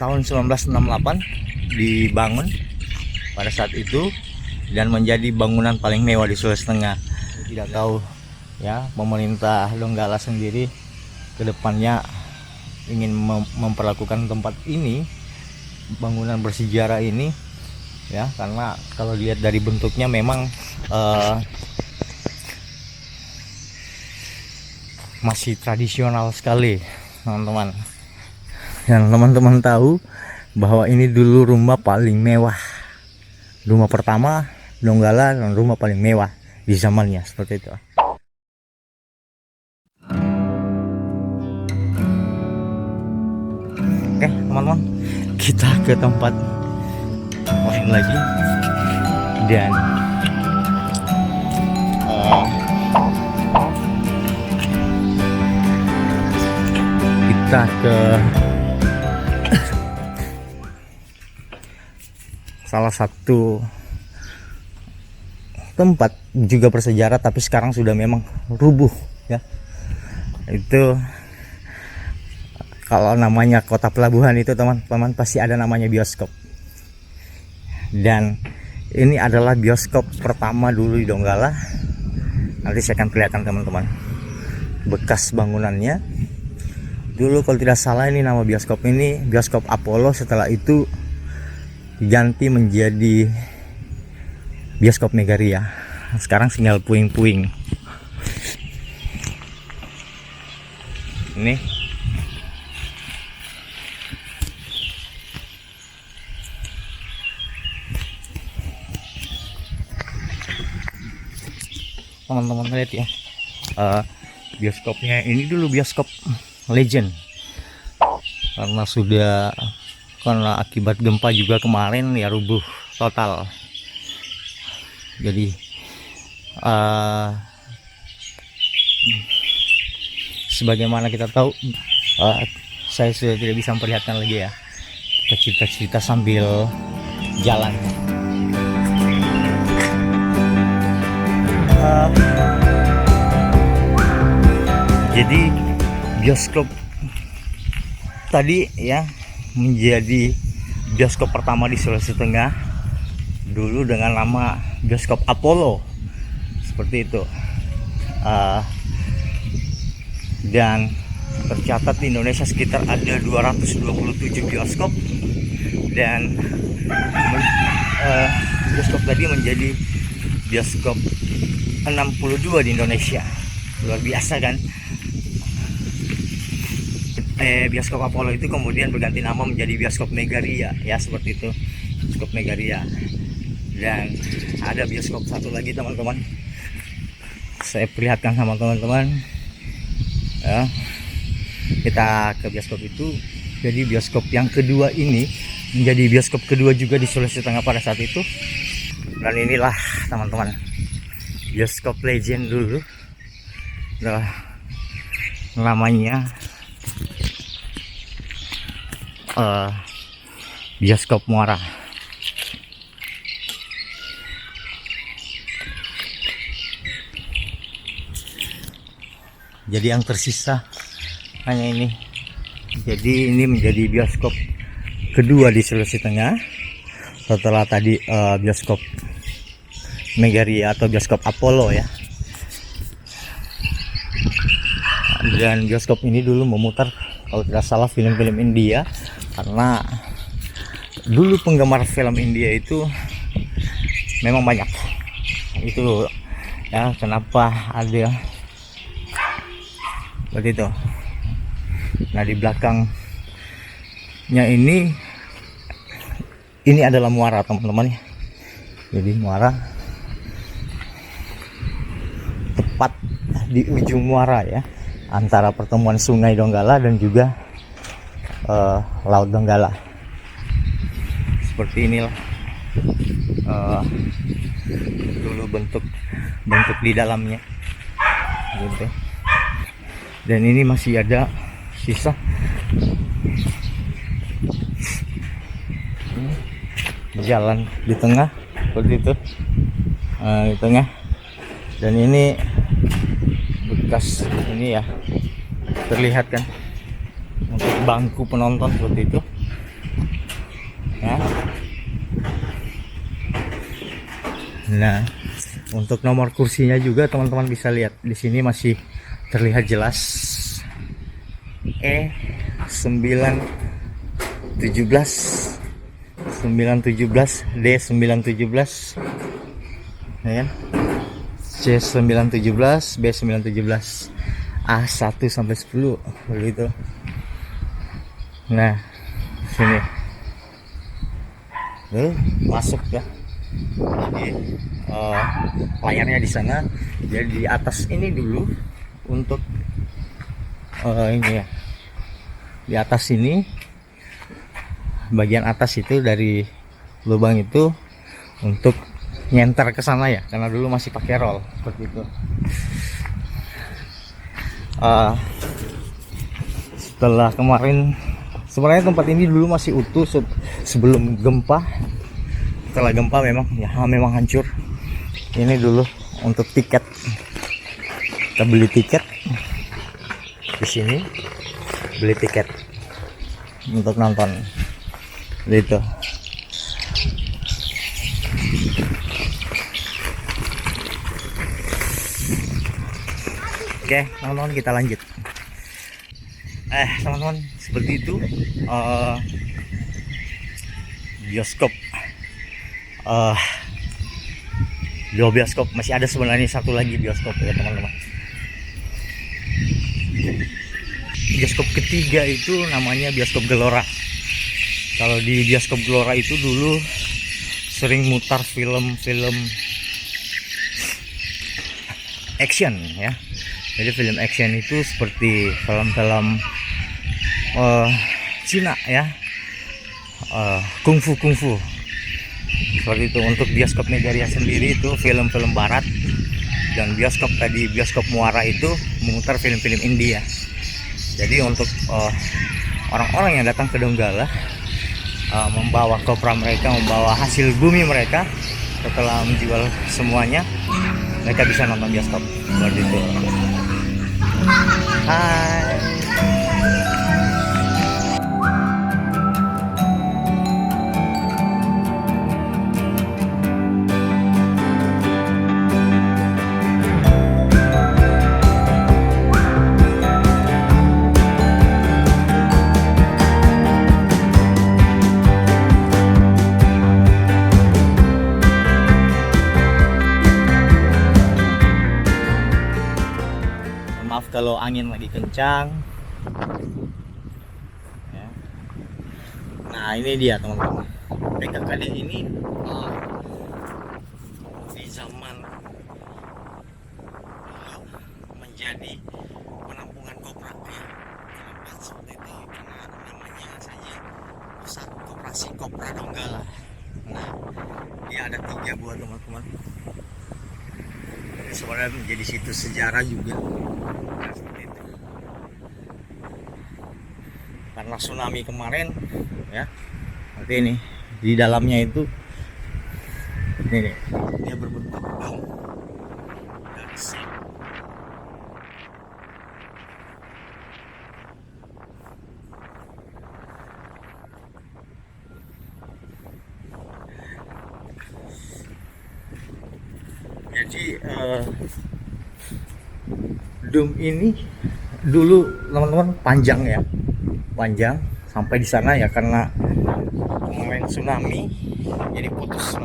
tahun 1968 dibangun pada saat itu dan menjadi bangunan paling mewah di Sulawesi Tengah. Tidak tahu ya, pemerintah Donggala sendiri kedepannya ingin memperlakukan tempat ini, bangunan bersejarah ini ya, karena kalau dilihat dari bentuknya memang masih tradisional sekali teman-teman. Yang teman-teman tahu bahwa ini dulu rumah paling mewah, rumah pertama Donggala dan rumah paling mewah di zamannya, seperti itu. Oke teman-teman, kita ke tempat lain lagi dan kita ke salah satu tempat juga bersejarah tapi sekarang sudah memang rubuh ya. Itu kalau namanya kota pelabuhan itu teman-teman pasti ada namanya bioskop. Dan ini adalah bioskop pertama dulu di Donggala. Nanti saya akan perlihatkan teman-teman bekas bangunannya. Dulu kalau tidak salah ini nama bioskop ini bioskop Apollo, setelah itu diganti menjadi bioskop Megaria. Sekarang tinggal puing-puing. Ini teman-teman lihat ya, bioskopnya ini dulu bioskop legend, karena akibat gempa juga kemarin ya rubuh total. Jadi sebagaimana kita tahu, saya sudah tidak bisa memperlihatkan lagi ya, kita cerita-cerita sambil jalan. Jadi bioskop tadi ya menjadi bioskop pertama di Sulawesi Tengah dulu dengan nama bioskop Apollo, seperti itu. Dan tercatat di Indonesia sekitar ada 227 bioskop, dan bioskop tadi menjadi bioskop 62 di Indonesia. Luar biasa kan. Bioskop Apollo itu kemudian berganti nama menjadi bioskop Megaria ya, seperti itu, bioskop Megaria. Dan ada bioskop satu lagi teman-teman, saya perlihatkan sama teman-teman ya. Kita ke bioskop itu. Jadi bioskop yang kedua ini menjadi bioskop kedua juga di Sulawesi Tengah pada saat itu. Dan inilah teman-teman bioskop legend dulu, namanya bioskop Muara. Jadi yang tersisa hanya ini. Jadi ini menjadi bioskop kedua di Sulawesi Tengah setelah tadi bioskop Megaria atau bioskop Apollo ya. Dan bioskop ini dulu memutar kalau tidak salah film-film India, karena dulu penggemar film India itu memang banyak. Itu ya kenapa ada seperti itu. Nah di belakangnya ini adalah muara teman-teman ya. Jadi muara tepat di ujung muara ya, antara pertemuan Sungai Donggala dan juga Laut Donggala. Seperti inilah dulu bentuk di dalamnya gitu. Dan ini masih ada sisa jalan di tengah seperti itu, di tengah. Dan ini bekas ini ya, terlihat kan untuk bangku penonton seperti itu. ya. Nah, untuk nomor kursinya juga teman-teman bisa lihat di sini masih terlihat jelas. E917 917 D917 ya kan? C917 B917 A1 sampai 10 begitu. Nah, sini masuk ya. Jadi layarnya di sana. Jadi di atas ini dulu untuk ini ya. Di atas ini, bagian atas itu dari lubang itu untuk nyenter ke sana ya, karena dulu masih pakai roll seperti itu. Setelah kemarin, sebenarnya tempat ini dulu masih utuh sebelum gempa. Setelah gempa memang hancur. Ini dulu untuk tiket, kita beli tiket di sini, beli tiket untuk nonton gitu. Oke teman-teman, kita lanjut. Teman-teman, seperti itu bioskop. Dua bioskop, masih ada sebenarnya satu lagi bioskop ya teman-teman. Bioskop ketiga itu namanya bioskop Gelora. Kalau di bioskop Gelora itu dulu sering mutar film-film action ya. Jadi film action itu seperti film-film Cina ya, kungfu seperti itu. Untuk bioskop Megaria sendiri itu film-film barat, dan bioskop Muara itu memutar film-film India. Jadi untuk orang-orang yang datang ke Donggala, membawa kopra mereka, membawa hasil bumi mereka, setelah menjual semuanya, mereka bisa nonton bioskop seperti itu. Hai. Maaf kalau angin lagi kencang ya. Nah ini dia teman-teman, PKKD ini di zaman menjadi penampungan kopra ya. Kenapa seperti itu? Karena namanya saja Pusat Koperasi Kopra Donggala. Nah dia ada 3 buah teman-teman. Sebenarnya menjadi situs sejarah juga. Nah, seperti itu. Karena tsunami kemarin ya, nanti ini di dalamnya itu ini dia berbentuk dom dari seng. Jadi dom ini dulu teman-teman panjang sampai di sana ya, karena kemarin tsunami jadi putus.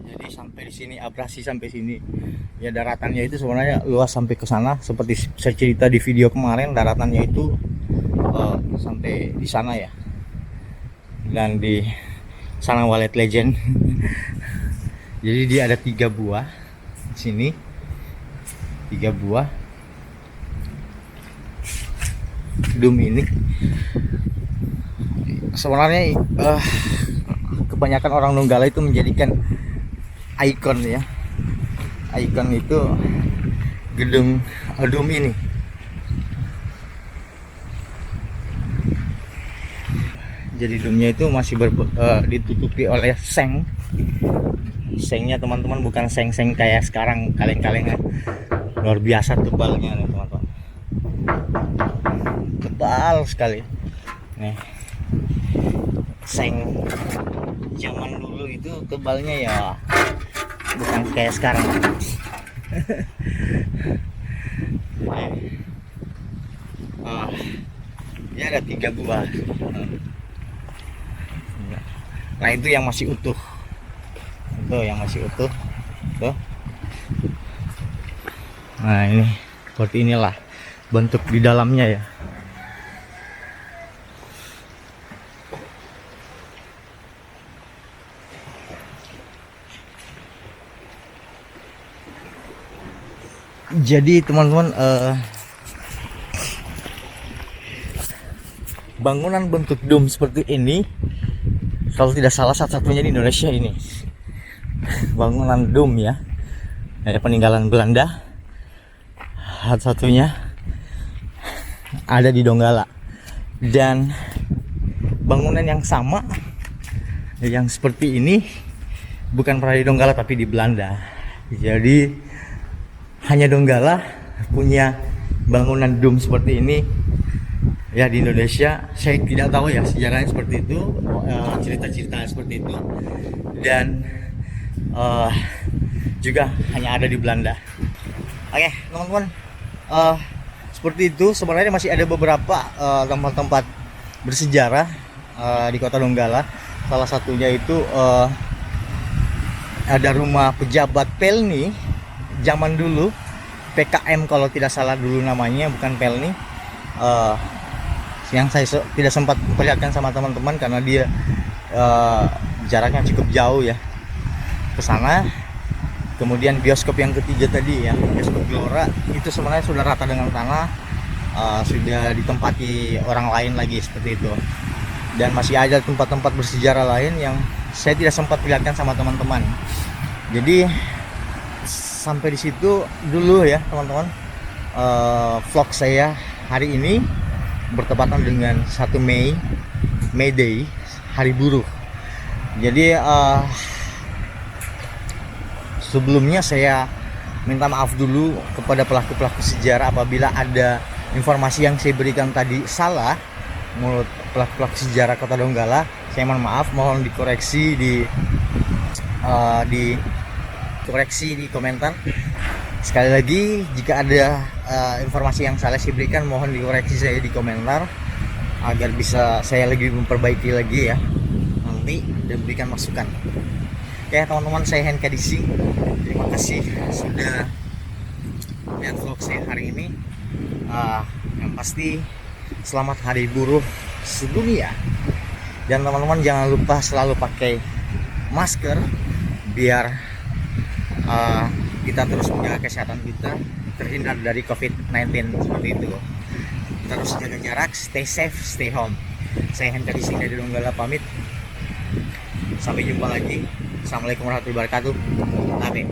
Jadi sampai di sini, abrasi sampai sini ya. Daratannya itu sebenarnya luas sampai ke sana, seperti saya cerita di video kemarin, daratannya itu sampai di sana ya, dan di sana Walet Legend. Jadi dia ada 3 buah di sini, 3 buah dom ini. Sebenarnya kebanyakan orang Donggala itu menjadikan ikon ya, ikon itu gedung dom ini. Jadi domnya itu masih ditutupi oleh seng. Sengnya teman-teman bukan seng-seng kayak sekarang kaleng-kaleng, luar biasa tebalnya nih teman-teman, tebal sekali nih. seng zaman dulu itu tebalnya ya bukan kayak sekarang. Ya ada 3 buah. Nah itu yang masih utuh, itu yang masih utuh tuh. Nah ini seperti inilah bentuk di dalamnya ya. Jadi teman-teman, bangunan bentuk dom seperti ini kalau tidak salah satu-satunya di Indonesia ini. Bangunan dom ya, dari peninggalan Belanda, satu-satunya ada di Donggala. Dan bangunan yang sama yang seperti ini bukan pernah di Donggala tapi di Belanda. Jadi hanya Donggala punya bangunan dom seperti ini ya di Indonesia. Saya tidak tahu ya sejarahnya seperti itu, cerita-cerita seperti itu, dan juga hanya ada di Belanda. Oke teman-teman, seperti itu. Sebenarnya masih ada beberapa tempat-tempat bersejarah di kota Donggala. Salah satunya itu ada rumah pejabat Pelni zaman dulu, PKM kalau tidak salah dulu namanya, bukan Pelni. Yang saya tidak sempat perlihatkan sama teman-teman karena dia jaraknya cukup jauh ya ke sana. Kemudian bioskop yang ketiga tadi ya, bioskop Gelora, itu sebenarnya sudah rata dengan tanah, sudah ditempati orang lain lagi seperti itu. Dan masih ada tempat-tempat bersejarah lain yang saya tidak sempat perlihatkan sama teman-teman. Jadi sampai di situ dulu ya teman-teman, vlog saya hari ini bertepatan dengan 1 Mei, May Day, Hari Buruh. Jadi sebelumnya saya minta maaf dulu kepada pelaku-pelaku sejarah apabila ada informasi yang saya berikan tadi salah menurut pelaku-pelaku sejarah Kota Donggala. Saya mohon maaf, mohon dikoreksi koreksi di komentar. Sekali lagi, jika ada informasi yang salah saya berikan, mohon dikoreksi saya di komentar agar bisa saya lebih memperbaiki lagi ya nanti dan berikan masukan. Oke teman-teman, saya Hen Kadisi. Terima kasih sudah lihat vlog saya hari ini. Yang pasti selamat Hari Buruh sedunia. Dan teman-teman jangan lupa selalu pakai masker biar kita terus menjaga kesehatan kita, terhindar dari COVID-19 seperti itu. Terus jaga jarak, stay safe, stay home. Saya Hen Kadisi dari Donggala pamit. Sampai jumpa lagi. Assalamualaikum warahmatullahi wabarakatuh. Amin.